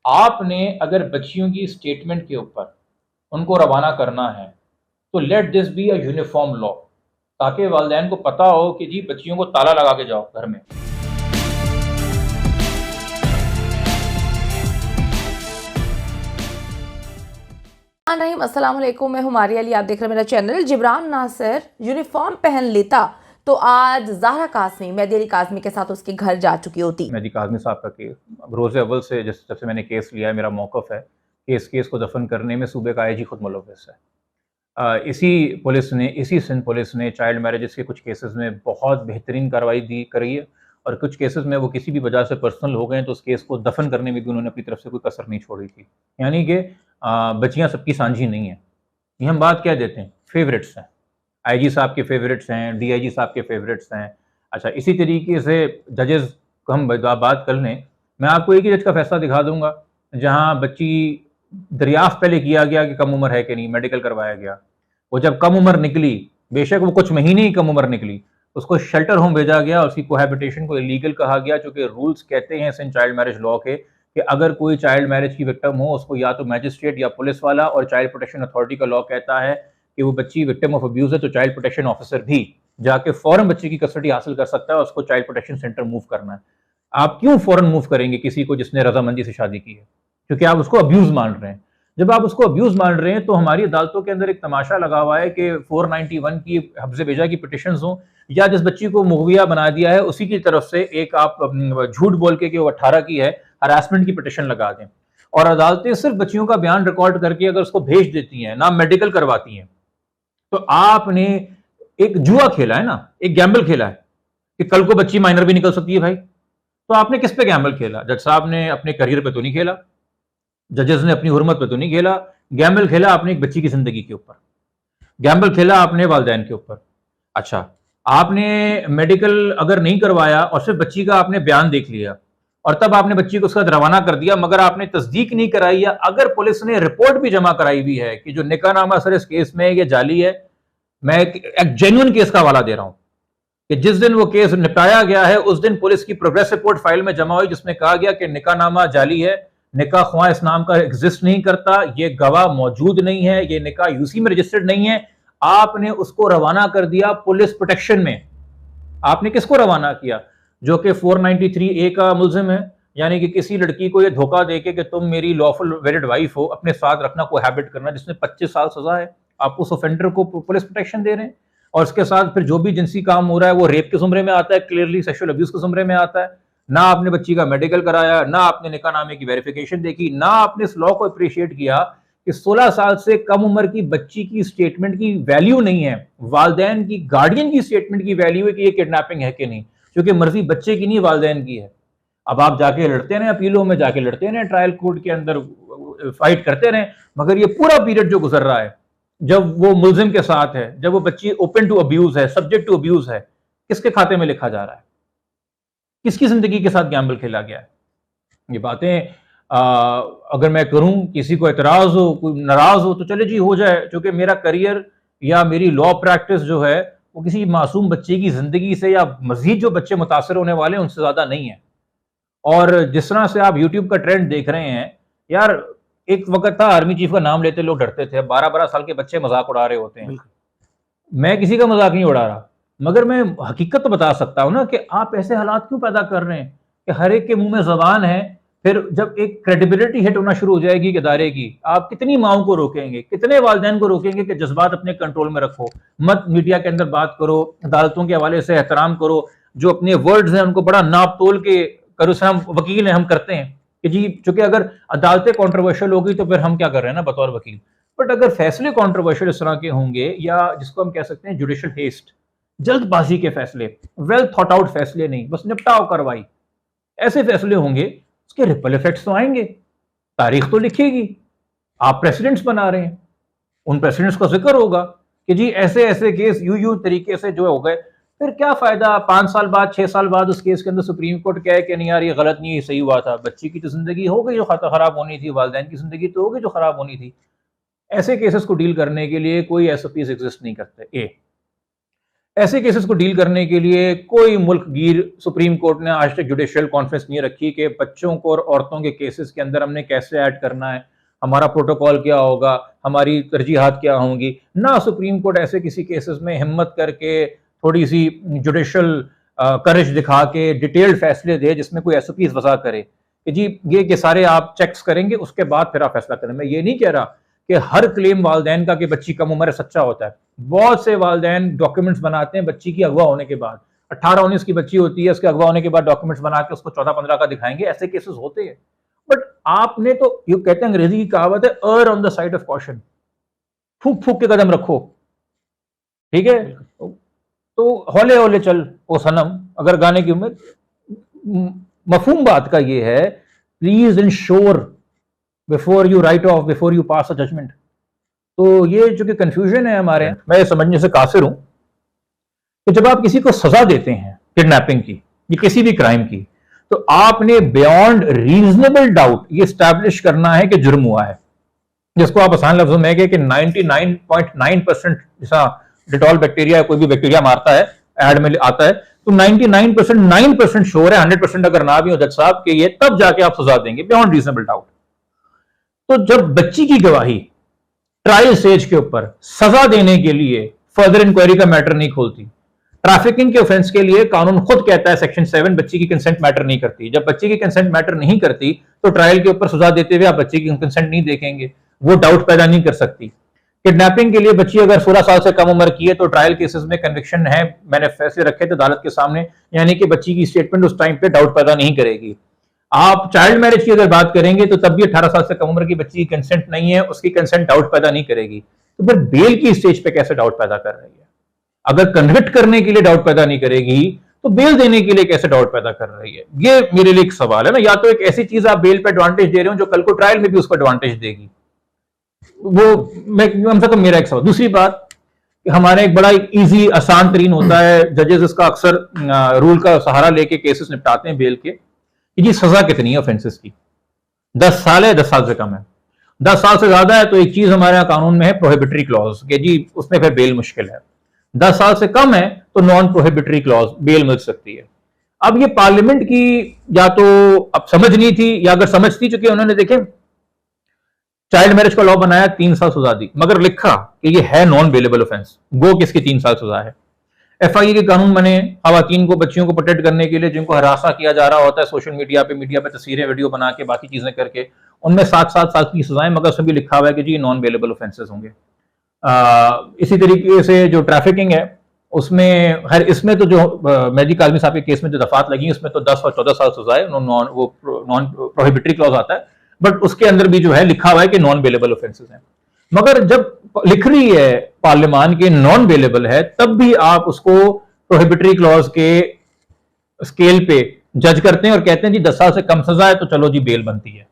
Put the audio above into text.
आपने अगर बच्चियों की स्टेटमेंट के ऊपर उनको रवाना करना है तो let this be a uniform law, ताकि वालदैन को पता हो कि जी बच्चियों को ताला लगा के जाओ घर में। रहीम अस्सलाम वालेकुम, मैं हुमारी अली, आप देख रहे हैं मेरा चैनल। जिब्रान नासिर यूनिफॉर्म पहन लेता तो आज ज़हरा काज़मी, मेहदी अली काज़मी के साथ उसके घर जा चुकी होती। मेहदी काज़मी साहब का केस अब रोज़ अव्वल से जब से मैंने केस लिया है, मेरा मौक़िफ़ है कि इस केस को दफन करने में सूबे का आईजी खुद मुलव्वस है। इसी सिंध पुलिस ने चाइल्ड मैरिजेस के कुछ केसेस में बहुत बेहतरीन कार्रवाई दी करी है, और कुछ केसेस में वो किसी भी वजह से पर्सनल हो गए तो उस केस को दफन करने में भी उन्होंने अपनी तरफ से कोई कसर नहीं छोड़ी थी। यानी कि बच्चियाँ सबकी सांझी नहीं हैं। ये हम बात क्या देते हैं, फेवरेट्स हैं। आईजी साहब के फेवरेट्स हैं, डीआईजी साहब के फेवरेट्स हैं। अच्छा, इसी तरीके से जजेस को हम बात कर लें, मैं आपको एक ही जज का फैसला दिखा दूंगा जहां बच्ची दरियाफ्त पहले किया गया कि कम उम्र है कि नहीं, मेडिकल करवाया गया। वो जब कम उम्र निकली, बेशक वो कुछ महीने ही कम उम्र निकली, उसको शेल्टर होम भेजा गया और उसकी कोहैबिटेशन को इलीगल कहा गया, चूंकि रूल्स कहते हैं सिंध चाइल्ड मैरिज लॉ के कि अगर कोई चाइल्ड मैरिज की विक्टिम हो, उसको या तो मैजिस्ट्रेट या पुलिस वाला, और चाइल्ड प्रोटेक्शन अथॉरिटी का लॉ कहता है कि वो बच्ची विक्टिम ऑफ अब्यूज है तो चाइल्ड प्रोटेक्शन ऑफिसर भी जाके फौरन बच्चे की कस्टडी हासिल कर सकता है और उसको चाइल्ड प्रोटेक्शन सेंटर मूव करना है। आप क्यों फौरन मूव करेंगे किसी को जिसने रजामंदी से शादी की है? क्योंकि आप उसको अब्यूज मान रहे हैं। जब आप उसको अब्यूज मान रहे हैं तो हमारी अदालतों के अंदर एक तमाशा लगा हुआ है कि 491 की हफ्ज़े बेजा की पिटिशन हो, या जिस बच्ची को मुगविया बना दिया है उसी की तरफ से एक आप झूठ बोल के कि वो 18 की है, हरासमेंट की पिटिशन लगा दें। और अदालतें सिर्फ बच्चियों का बयान रिकॉर्ड करके अगर उसको भेज देती हैं, ना मेडिकल करवाती हैं, तो आपने एक जुआ खेला है ना, एक गैम्बल खेला है कि कल को बच्ची माइनर भी निकल सकती है भाई। तो आपने किस पे गैम्बल खेला? जज साहब ने अपने करियर पे तो नहीं खेला, जजेस ने अपनी हुर्मत पे तो नहीं खेला, गैम्बल खेला आपने एक बच्ची की जिंदगी के ऊपर, गैम्बल खेला आपने वालदैन के ऊपर। अच्छा, आपने मेडिकल अगर नहीं करवाया और सिर्फ बच्ची का आपने बयान देख लिया और तब आपने बच्ची को उसके साथ रवाना कर दिया, मगर आपने तस्दीक नहीं कराई, या अगर पुलिस ने रिपोर्ट भी जमा कराई हुई है कि जो निकाहनामा सर इस केस में ये जाली है, मैं एक जेन्युइन केस का हवाला दे रहा हूं कि जिस दिन वो केस निपटाया गया है उस दिन पुलिस की प्रोग्रेस रिपोर्ट फाइल में जमा हुई जिसमें कहा गया कि निकाहनामा जाली है, निकाह ख्वाह इस नाम का एग्जिस्ट नहीं करता, ये गवाह मौजूद नहीं है, ये निकाह यूसी में रजिस्टर्ड नहीं है। आपने उसको रवाना कर दिया पुलिस प्रोटेक्शन में। आपने किसको रवाना किया? जो कि 493 ए का मुलजिम है, यानी कि किसी लड़की को ये धोखा देके कि तुम मेरी लॉफुल वेरिड वाइफ हो, अपने साथ रखना, को हैबिट करना, जिसमें 25 साल सजा है, आप उस ऑफेंडर को पुलिस प्रोटेक्शन दे रहे हैं। और इसके साथ फिर जो भी जिनसी काम हो रहा है वो रेप के जुमरे में आता है, क्लियरली सेक्सुअल अब्यूज के जुमरे में आता है। ना आपने बच्ची का मेडिकल कराया, ना आपने निकाहनामे की वेरिफिकेशन देखी, ना आपने इस लॉ को अप्रिशिएट किया कि 16 साल से कम उम्र की बच्ची की स्टेटमेंट की वैल्यू नहीं है, वालदैन की, गार्डियन की स्टेटमेंट की वैल्यू है कि ये किडनैपिंग है कि नहीं, क्योंकि मर्जी बच्चे की नहीं, वालदैन की है। अब आप जाके लड़ते रहे, अपीलों में जाके लड़ते रहे, ट्रायल कोर्ट के अंदर फाइट करते रहे, मगर ये पूरा पीरियड जो गुजर रहा है, जब वो मुलजिम के साथ है, जब वो बच्ची ओपन टू अब्यूज है, सब्जेक्ट टू अब्यूज है, किसके खाते में लिखा जा रहा है? किसकी जिंदगी के साथ गैम्बल खेला गया है? ये बातें अगर मैं करूं, किसी को एतराज हो, कोई नाराज हो, तो चले जी हो जाए, क्योंकि मेरा करियर या मेरी लॉ प्रैक्टिस जो है वो किसी मासूम बच्चे की जिंदगी से या मजीद जो बच्चे मुतासर होने वाले हैं उनसे ज्यादा नहीं है। और जिस तरह से आप यूट्यूब का ट्रेंड देख रहे हैं, यार एक वक्त था आर्मी चीफ का नाम लेते लोग डरते थे, 12-12 साल के बच्चे मजाक उड़ा रहे होते हैं। मैं किसी का मजाक नहीं उड़ा रहा, मगर मैं हकीकत तो बता सकता हूं ना कि आप ऐसे हालात क्यों पैदा कर रहे हैं कि हर एक के मुंह में जबान है। फिर जब एक क्रेडिबिलिटी हिट होना शुरू हो जाएगी इदारे की, आप कितनी माओं को रोकेंगे, कितने वालदैन को रोकेंगे कि जज्बात अपने कंट्रोल में रखो, मत मीडिया के अंदर बात करो, अदालतों के हवाले से एहतराम करो, जो अपने वर्ड्स हैं उनको बड़ा नाप तोल के करो। से हम वकील हैं, हम करते हैं कि जी, चूंकि अगर अदालतें कॉन्ट्रोवर्शियल होगी तो फिर हम क्या कर रहे हैं ना बतौर वकील। बट अगर फैसले कॉन्ट्रोवर्शियल इस तरह के होंगे, या जिसको हम कह सकते हैं जुडिशियल हेस्ट, जल्दबाजी के फैसले, वेल थॉट आउट फैसले नहीं, बस निपटाओ कार्रवाई, ऐसे फैसले होंगे, उसके रिपल इफेक्ट्स तो आएंगे, तारीख तो लिखेगी। आप प्रेसिडेंट्स बना रहे हैं, उन प्रेसिडेंट्स का जिक्र होगा कि जी ऐसे ऐसे केस यूं तरीके से जो हो गए। फिर क्या फायदा 5 साल बाद, 6 साल बाद उस केस के अंदर सुप्रीम कोर्ट कहे कि नहीं यार ये गलत नहीं, ये सही हुआ था, बच्ची की तो जिंदगी हो गई जो खराब होनी थी, वालदैन की जिंदगी तो हो गई जो खराब होनी थी। ऐसे केसेस को डील करने के लिए कोई एसओपीज एग्जिस्ट नहीं करते। ऐसे केसेस को डील करने के लिए कोई मुल्क गिर सुप्रीम कोर्ट ने आज तक जुडिशियल कॉन्फ्रेंस नहीं रखी कि बच्चों को और औरतों के केसेस के अंदर हमने कैसे ऐड करना है, हमारा प्रोटोकॉल क्या होगा, हमारी तरजीहात क्या होंगी। ना सुप्रीम कोर्ट ऐसे किसी केसेस में हिम्मत करके थोड़ी सी जुडिशियल करेज दिखा के डिटेल्ड फैसले दे जिसमें कोई एसओपीज वजह करे कि जी ये सारे आप चेक्स करेंगे उसके बाद फिर आप फैसला करें। मैं ये नहीं कह रहा कि हर क्लेम वालदैन का कि बच्ची कम उम्र है सच्चा होता है। बहुत से वालदैन डॉक्यूमेंट्स बनाते हैं बच्ची की अगवा होने के बाद, 18-19 की बच्ची होती है, उसके अगवा होने के बाद डॉक्यूमेंट्स बना के उसको 14-15 का दिखाएंगे, ऐसे केसेस होते हैं। बट आपने तो ये कहते हैं, अंग्रेजी की कहावत है, err on the side of caution, फूक फूक के कदम रखो, ठीक है। तो हौले हौले चल ओ सनम, अगर गाने की उम्र, मफहूम बात का ये है, please ensure before you write off, before you pass a judgment. तो ये जो कि कंफ्यूजन है हमारे, मैं ये समझने से कासिर हूं कि जब आप किसी को सजा देते हैं किडनैपिंग की या किसी भी क्राइम की, तो आपने बियॉन्ड रीजनेबल डाउट ये स्टैब्लिश करना है कि जुर्म हुआ है, जिसको आप आसान लफ्जों में कि 99.9% जैसा डिटॉल बैक्टीरिया कोई भी बैक्टीरिया मारता है, एड में आता है, तो 99% 9% श्योर है, 100% अगर ना भी हो जज साहब कि ये, तब जाके आप सजा देंगे बियॉन्ड रीजनेबल डाउट। तो जब बच्ची की गवाही ट्रायल स्टेज के ऊपर सजा देने के लिए फर्दर इंक्वायरी का मैटर नहीं खोलती, ट्रैफिकिंग के ऑफेंस के लिए कानून खुद कहता है सेक्शन 7 बच्ची की कंसेंट मैटर नहीं करती। जब बच्ची की कंसेंट मैटर नहीं करती तो ट्रायल के ऊपर सजा देते हुए आप बच्ची की कंसेंट नहीं देखेंगे, वो डाउट पैदा नहीं कर सकती। किडनैपिंग के लिए बच्ची अगर 16 साल से कम उम्र की है तो ट्रायल केसेस में कन्विक्शन है, मैंने फैसले रखे थे अदालत के सामने, यानी कि बच्ची की स्टेटमेंट उस टाइम पे डाउट पैदा नहीं करेगी। आप चाइल्ड मैरिज की अगर बात करेंगे तो तब भी 18 साल से कम उम्र की बच्ची की कंसेंट नहीं है, उसकी कंसेंट डाउट पैदा नहीं करेगी। तो फिर बेल की स्टेज पे कैसे डाउट पैदा कर रही है? अगर कन्विक्ट करने के लिए डाउट पैदा नहीं करेगी तो बेल देने के लिए कैसे डाउट पैदा कर रही है? ये मेरे लिए एक सवाल है ना। या तो एक ऐसी चीज आप बेल पे एडवांटेज दे रहे हो जो कल को ट्रायल में भी उसको एडवांटेज देगी, वो मैं कम से कम मेरा एक सवाल। दूसरी बात, हमारे एक बड़ा इजी आसान तरीन होता है, जजेस इसका अक्सर रूल का सहारा लेके केसेस निपटाते हैं बेल के, कि जी सजा कितनी है ऑफेंसेस की, 10 साल है, 10 साल से कम है, 10 साल से ज्यादा है तो एक चीज हमारे यहाँ कानून में है प्रोहिबिटरी क्लॉज, कि जी उसमें फिर बेल मुश्किल है। 10 साल से कम है तो नॉन प्रोहिबिटरी क्लॉज, बेल मिल सकती है। अब ये पार्लियामेंट की या तो अब समझ नहीं थी, या अगर समझ थी चुकी उन्होंने देखे चाइल्ड मैरिज का लॉ बनाया, 3 साल सजा दी, मगर लिखा कि ये है नॉन बेलेबल ऑफेंस, गो किसकी 3 साल सजा है। एफआईए के कानून बने खवातीन को, बच्चियों को प्रोटेक्ट करने के लिए, जिनको हरासा किया जा रहा होता है सोशल मीडिया पे तस्वीरें वीडियो बना के बाकी चीजें करके, उनमें 7-7 साल की सजाएं, मगर उसमें भी लिखा हुआ है कि जी नॉन बेलेबल ऑफेंसेस होंगे। इसी तरीके से जो ट्रैफिकिंग है उसमें, खैर इसमें तो जो मेहदी काज़मी साहब के केस में जो दफात लगी उसमें तो 10 और 14 साल सजा है, नॉन प्रोहिबिटरी क्लॉज आता है, बट उसके अंदर भी जो है लिखा हुआ है कि नॉन बेलेबल ऑफेंसेस हैं। मगर जब लिख रही है पार्लियामान के नॉन बेलेबल है, तब भी आप उसको प्रोहिबिटरी क्लॉज के स्केल पे जज करते हैं और कहते हैं जी 10 साल से कम सजा है तो चलो जी बेल बनती है।